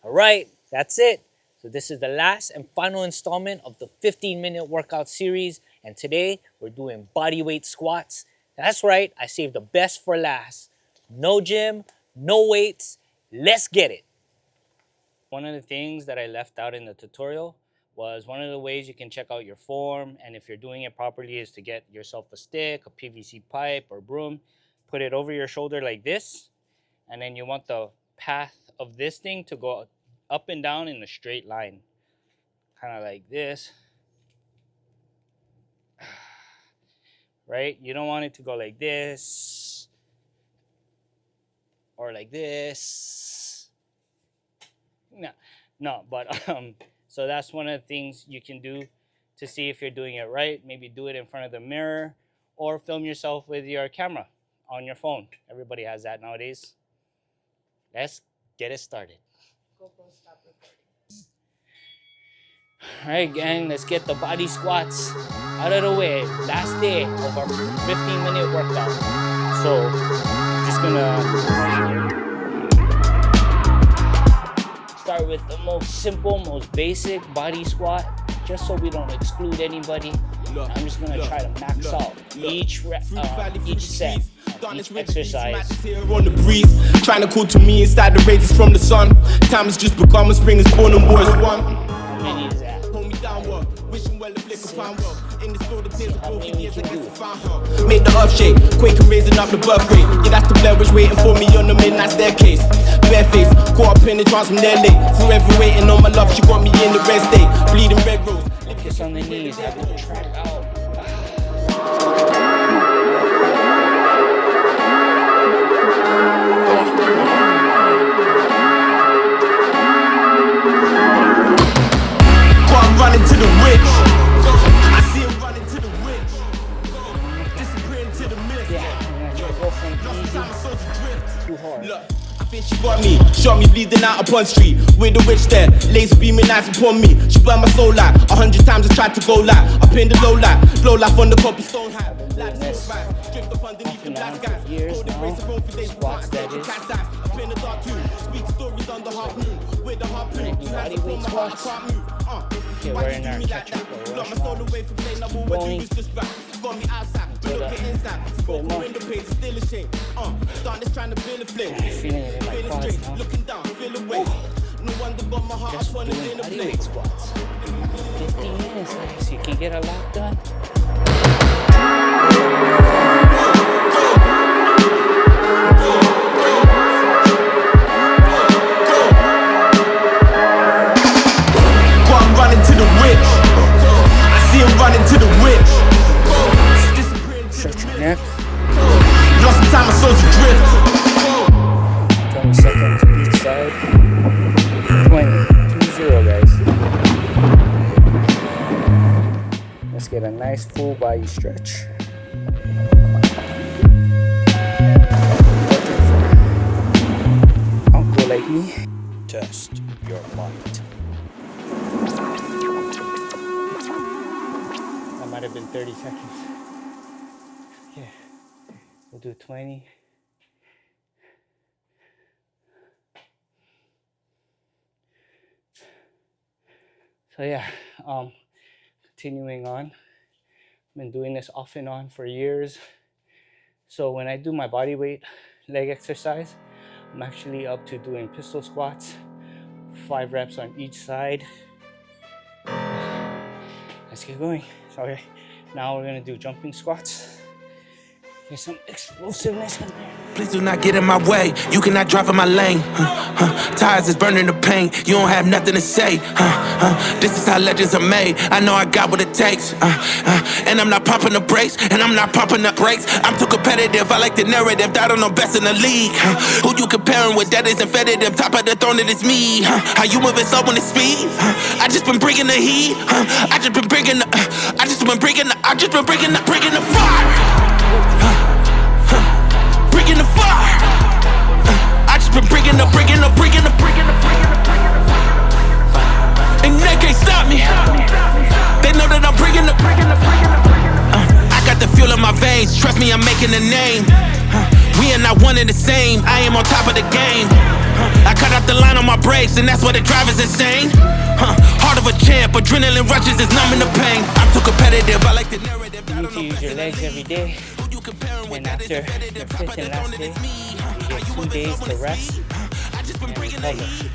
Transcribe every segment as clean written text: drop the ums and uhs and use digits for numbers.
All right, that's it. So this is the last and final installment of the 15-minute workout series. And today we're doing bodyweight squats. That's right, I saved the best for last. No gym, no weights, let's get it. One of the things that I left out in the tutorial was one of the ways you can check out your form, and if you're doing it properly, is to get yourself a stick, a PVC pipe or broom, put it over your shoulder like this, and then you want the path of this thing to go up and down in a straight line, kind of like this, right? You don't want it to go like this or like this. No, but so that's one of the things you can do to see if you're doing it right. Maybe do it in front of the mirror or film yourself with your camera on your phone. Everybody has that nowadays. Let's get it started. GoPro, stop recording. All right, gang, let's get the body squats out of the way. Last day of our 15-minute workout. So, just gonna start with the most simple, most basic body squat, just so we don't exclude anybody. I'm just gonna try to max out each set, each exercise. On the breeze, trying to cool to me inside the raises from the sun. Time has just become a spring is born and war is one. How many is that? Hold me downward, wishing well if liquor found well. In this world of tears, both years I guess I found her. Made the earth shake, quaking, raising up the birth rate. Yeah, that's the Blair Witch waiting for me on the midnight staircase. Bareface, caught up in the trance from their late. Forever waiting on my love, she got me in the red state. Bleeding red rose. Focus on the knees, have them track out. Running to the witch. I see him running to the witch. Disappearing to the myth. Yeah, go from easy to hard. Look, I think she got me, shot me bleeding out upon street. With the witch there, laser beaming eyes upon me. She burned my soul out, 100 times I tried to go light. Up in the low life on the cobblestone high. This Drift up underneath the black skies. years now, squats that is. Up in the dark too, speak stories on the half moon. With the harpoon, you have to Bodyweight my heart, I squats. can't move. Okay, we're in our catch-up or rush rounds. Going Got me outside, but look at inside. Spoke in the page, still a shame. Starting trying to build a flame. Feeling it in my Feeling quads straight, now. looking down, feel away. No wonder got my heart, I Just wanna doing in a bodyweight flame. squats. 15 minutes, guys. You can get a lot done. Running to the witch. I see him running to the witch. Disappearing to Stretch the your myth. neck. Lost some time, my soul's adrift. 20 seconds each side. 20, guys. Let's get a nice full body stretch. Uncle like me. Test your might. That might have been 30 seconds. Yeah, we'll do 20. So yeah, continuing on. I've been doing this off and on for years. So when I do my body weight leg exercise, I'm actually up to doing pistol squats, 5 reps on each side. Let's get going. So okay, now we're gonna do jumping squats. There's some explosiveness in there. Please do not get in my way. You cannot drive in my lane. Tires is burning the pain. You don't have nothing to say. This is how legends are made. I know I got what it takes. And I'm not popping the brakes. And I'm not popping the brakes. I'm too competitive. I like the narrative that I'm the best in the league. Who you comparing with? That isn't competitive. Top of the throne, it is me. How you moving slow when it's speed? I just been bringing the heat. I just been bringing the fire. Bringing the fire. I just been bringing the. And they can't stop me. They know that I'm bringing the. I got the fuel in my veins. Trust me, I'm making a name. We are not one and the same. I am on top of the game. I cut out the line on my brakes, and that's why the driver's insane. Heart of a champ, adrenaline rushes is numbing the pain. I'm too competitive, I like the narrative. You need to use your legs every day. And after the 5th and last day, you get 2 days to rest and recover. I just been bringing the fire.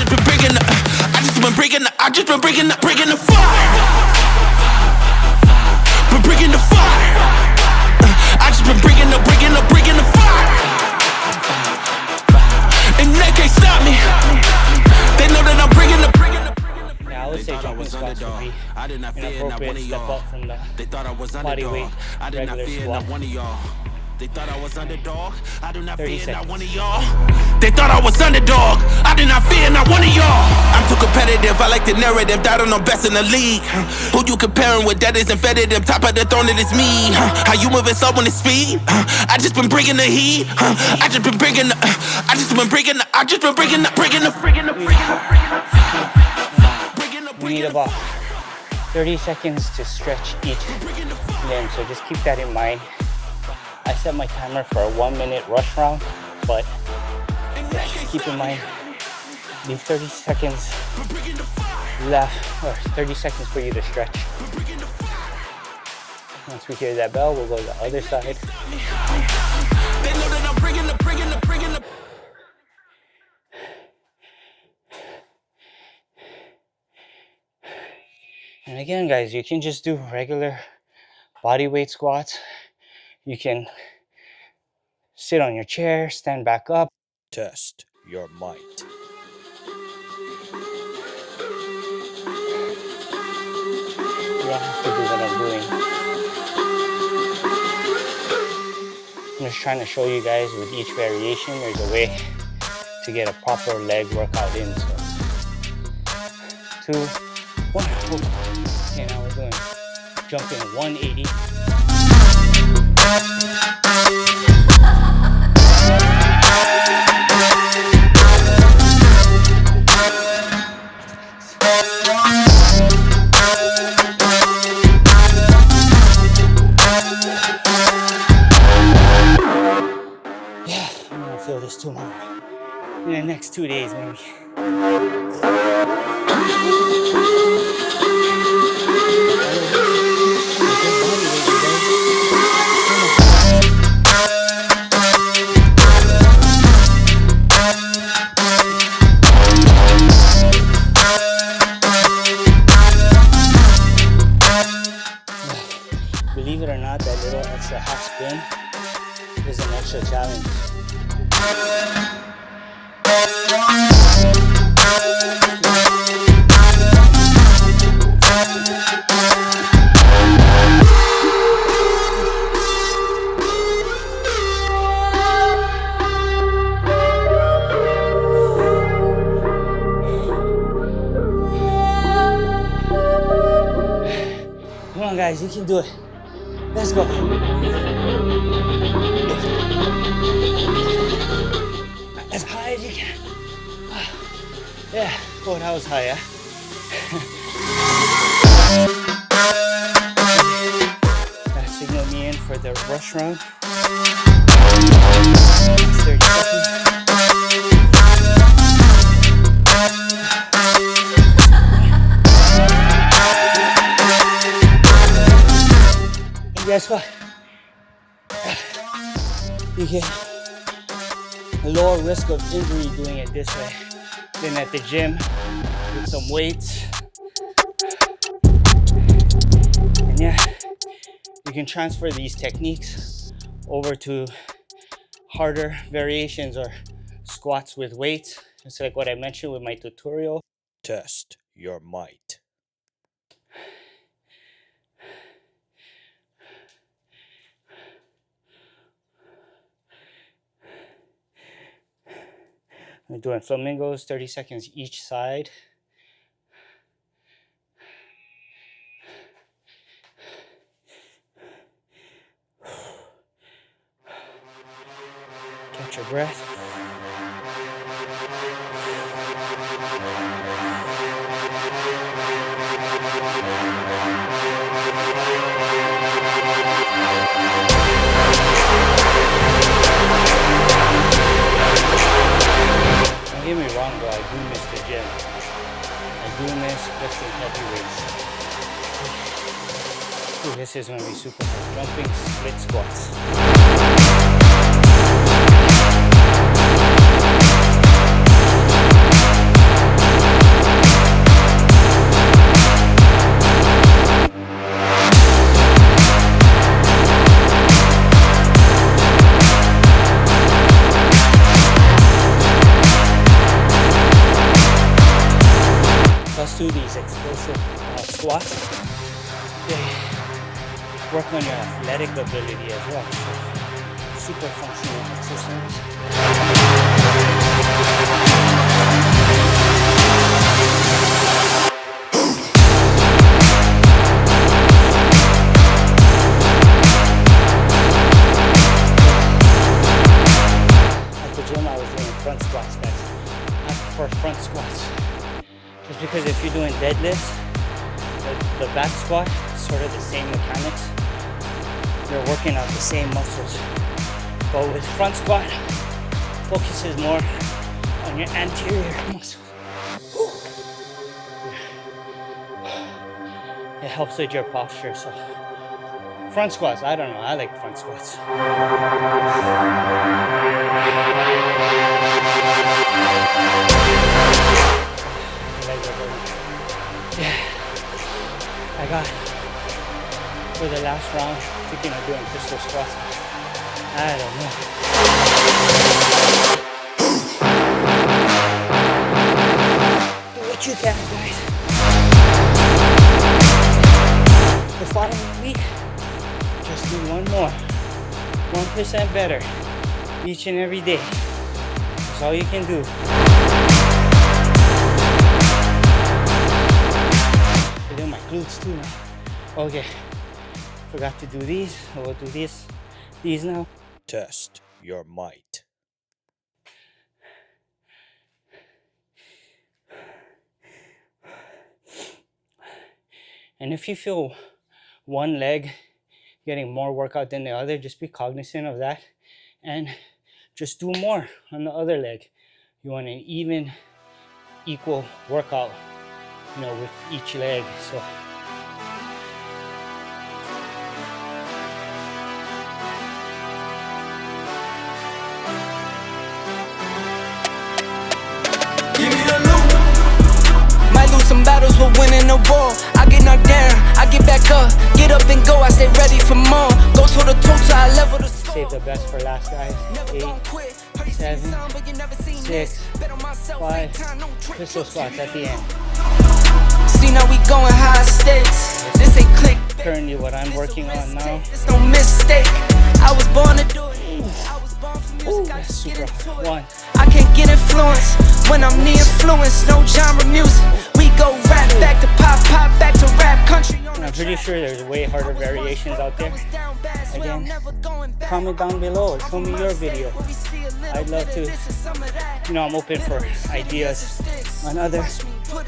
Been bringing the fire. I just been bringing the fire. And they can't stop me. They know that I'm bringing the. Yeah, I would say jumping squats would be an appropriate step up from the bodyweight regular squat. They thought I was underdog. I do not 30 fear not seconds. one of y'all. They thought I was underdog. I do not fear not one of y'all. I'm too competitive. I like the narrative that I'm the best in the league. Who you comparing with? That isn't fed. Top of the throne, it is me. How you moving slow when it's speed? I just been bringing the heat. I just been bringing the. We need about 30 seconds to stretch each limb, so just keep that in mind. I set my timer for a 1-minute rush round, but yeah, just keep in mind, leave 30 seconds left, or 30 seconds for you to stretch. Once we hear that bell, we'll go to the other side. And again, guys, you can just do regular body weight squats. You can sit on your chair, stand back up. Test your might. You don't have to do what I'm doing. I'm just trying to show you guys with each variation, there's a way to get a proper leg workout in. So, 2, 1. Okay, now we're doing jumping 180. Yeah, I'm gonna feel this tomorrow. In the next 2 days, maybe. Believe it or not, that little extra half spin is an extra challenge. Come on, guys, you can do it. Let's go. As high as you can. Yeah, oh, that was high, yeah? That signaled me in for the rush round. 30 seconds. Guess what? You get a lower risk of injury doing it this way than at the gym with some weights. And yeah, you can transfer these techniques over to harder variations or squats with weights, just like what I mentioned with my tutorial. Test your might. I'm doing flamingos, 30 seconds each side. Catch your breath. miss the gym. I do miss lifting heavy weights. Ooh, this is gonna be super hard. Jumping split squats. Let's do these explosive squats. Work on your athletic ability as well. So, super functional exercise. At the gym, I was doing front squats, guys. I prefer front squats. Just because if you're doing deadlifts, the back squat is sort of the same mechanics. You're working out the same muscles. But with front squat, focuses more on your anterior muscles. It helps with your posture. So front squats, I don't know, I like front squats. Yeah, I got for the last round thinking of doing pistol squats. I don't know. Do what you can, guys. The following week, just do one more, 1% better each and every day. That's all you can do. My glutes too now. Okay, forgot to do these. I will do these now. Test your might. And if you feel one leg getting more workout than the other, just be cognizant of that and just do more on the other leg. You want an even, equal workout, you know, with each leg. So Give me the loot. Might lose some battles, but winning the war. I get knocked down, I get back up, get up and go. I stay ready for more. Go toe to toe till I level the score. save the best for last, guys. 8, 7, 6, 5 pistol squats at the end. See now we going high stakes. This ain't click. Currently what I'm working on now. It's no mistake. I was born to do it. I was born for music. I That's just super get into hard. it. One. I can't get influence when I'm the influence. No genre music. We go rap back to pop, pop back to rap country. And I'm pretty sure there's way harder variations out there. Again, comment down below or show me your video. I'd love to, you know, I'm open for ideas on other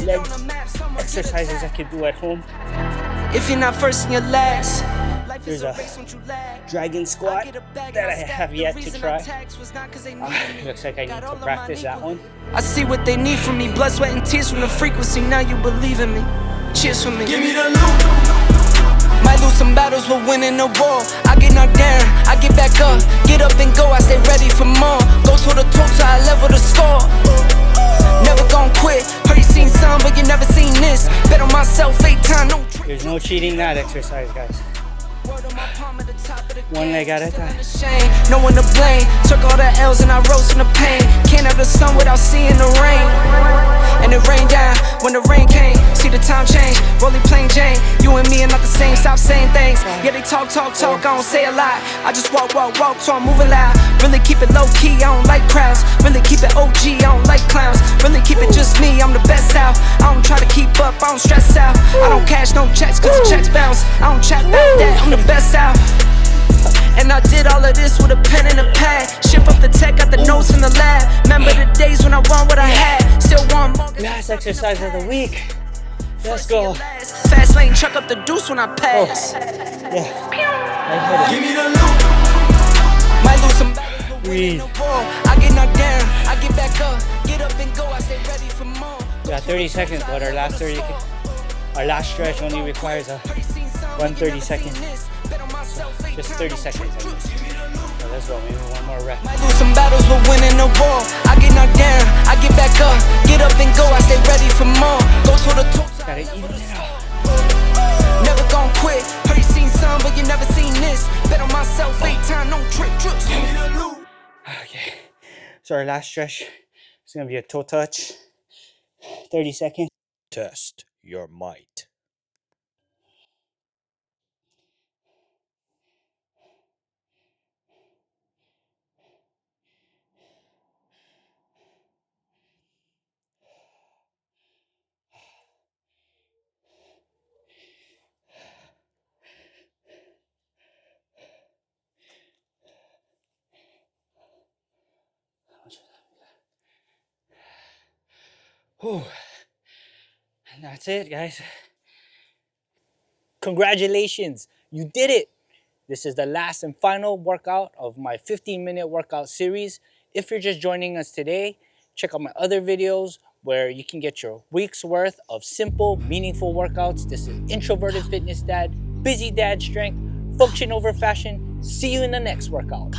leg exercises I could do at home. If you're not first in your last, There's a dragon squat that I have yet to try. Looks like I need to practice that one. I see what they need from me. Blood, sweat, and tears from the frequency. Now you believe in me. Cheers for me. Give me the loot. Might lose some battles, but winning the war. I get knocked down, I get back up, get up and go. I stay ready for more. Go toe to toe till I level the score. Never gon' quit. Heard you seen some, but you never seen this. Bet on myself 8 times. No trick. There's no cheating that exercise, guys. One leg at a time. No one to blame. Took all the L's and I rose from the pain. Can't have the sun without seeing the rain. And it rained down when the rain came. See the time change. Rolling plain Jane. You and me are not the same. Stop saying things. Yeah, they talk. I don't say a lot. I just walk. So I'm moving loud. Really keep it low key. I don't like crowds. Really keep it OG. I don't like clowns. Really keep it just me. I'm the best out. I don't try to keep up. I don't stress out. I don't cash no checks cause the checks bounce. I don't chat about that. I'm the best out. And I did all of this with a pen and a pad. Ship up the tech, got the notes in the lab. Remember the days when I won what I had. Still want more. Last exercise of the week. Let's go. Fast lane, chuck up the deuce when I pass. Yeah. I hit it. Give me the loot. Might lose some battles, but winning the war. I get knocked down, I get back up, get up and go. I stay ready for more. Yeah, 30 seconds, but our last stretch only requires a 1 30-second. Just 30 seconds. So let's go, maybe one more rep. Might lose some battles, but winning the war. I get knocked down, I get back up, get up and go. I stay ready for more. Go to the top. Gotta even it out. Never gon' quit. Heard you seen some, but you never seen this. Bet on myself 8 times, no trick, tricks. Give me the loot. Okay, so our last stretch is gonna be a toe touch. 30 seconds. Test your might. Whew. And that's it, guys. Congratulations, you did it. This is the last and final workout of my 15-minute workout series. If you're just joining us today, check out my other videos where you can get your week's worth of simple, meaningful workouts. This is Introverted Fitness Dad, Busy Dad Strength, Function Over Fashion. See you in the next workout.